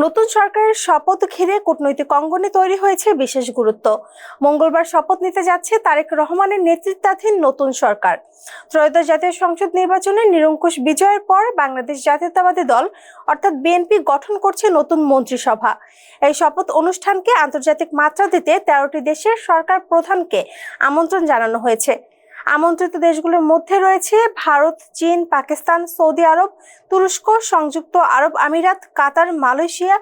নতুন সরকারের শপথ ঘিরে কূটনৈতিক অঙ্গনে তৈরি হয়েছে বিশেষ গুরুত্ব। মঙ্গলবার শপথ নিতে যাচ্ছে তারেক রহমানের নেতৃত্বাধীন নতুন সরকার। ত্রয়োদশ জাতীয় সংসদ নির্বাচনে নিরঙ্কুশ বিজয়ের পর বাংলাদেশ জাতীয়তাবাদী দল অর্থাৎ বিএনপি গঠন করছে নতুন মন্ত্রিসভা। এই শপথ অনুষ্ঠানকে আন্তর্জাতিক মাত্রা দিতে 13টি দেশের সরকার প্রধানকে আমন্ত্রণ জানানো হয়েছে। আমন্ত্রিত দেশগুলোর মধ্যে রয়েছে ভারত, চীন, পাকিস্তান, সৌদি আরব, তুরস্ক, সংযুক্ত আরব আমিরাত, কাতার, মালয়েশিয়া,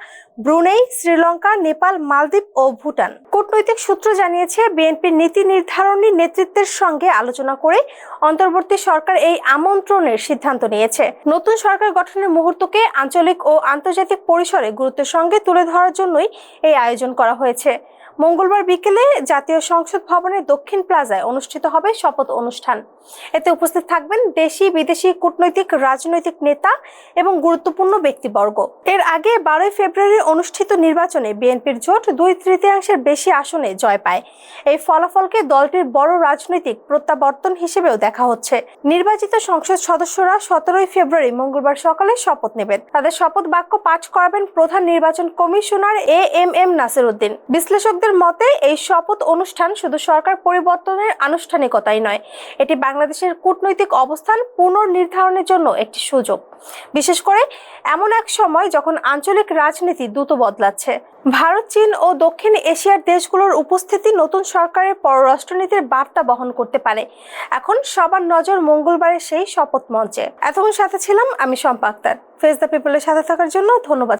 ব্রুনেই, শ্রীলঙ্কা, নেপাল, মালদ্বীপ ও ভুটান। কূটনৈতিক সূত্র জানিয়েছে, বিএনপির নীতি নির্ধারণী নেতৃত্বের সঙ্গে আলোচনা করে অন্তর্বর্তী সরকার এই আমন্ত্রণের সিদ্ধান্ত নিয়েছে। নতুন সরকার গঠনের মুহূর্তকে আঞ্চলিক ও আন্তর্জাতিক পরিসরে গুরুত্বের সঙ্গে তুলে ধরার জন্যই এই আয়োজন করা হয়েছে। মঙ্গলবার বিকেলে জাতীয় সংসদ ভবনের দক্ষিণ প্লাজায় অনুষ্ঠিত হবে শপথ অনুষ্ঠান। এতে উপস্থিত থাকবেন দেশি বিদেশি কূটনৈতিক, রাজনৈতিক নেতা এবং গুরুত্বপূর্ণ ব্যক্তিবর্গ। এর আগে 12 ফেব্রুয়ারি অনুষ্ঠিত নির্বাচনে বিএনপির জোট 2/3 বেশি আসনে জয় পায়। এই ফলাফলকে দলটির বড় রাজনৈতিক প্রত্যাবর্তন হিসেবেও দেখা হচ্ছে। নির্বাচিত সংসদ সদস্যরা 17 ফেব্রুয়ারি মঙ্গলবার সকালে শপথ নেবেন। তাদের শপথ বাক্য পাঠ করাবেন প্রধান নির্বাচন কমিশনার এএমএম নাসির উদ্দিন। বিশ্লেষকদের মতে এই শপথ অনুষ্ঠান শুধু সরকার পরিবর্তনের আনুষ্ঠানিকতাই নয়, এটি বাংলাদেশের কূটনৈতিক অবস্থান পুনর্নির্ধারণের জন্য একটি সুযোগ। বিশেষ করে এমন এক সময় যখন আঞ্চলিক রাজনীতি দ্রুত বদলাচ্ছে। ভারত, চীন ও দক্ষিণ এশিয়ার দেশগুলোর উপস্থিতি নতুন সরকারের পররাষ্ট্রনীতির বার্তা বহন করতে পারে। এখন সবার নজর মঙ্গলবারের সেই শপথ মঞ্চে। এতক্ষণ সাথে ছিলাম আমি শম্পা আক্তার। ফেস দ্য পিপলের সাথে থাকার জন্য ধন্যবাদ।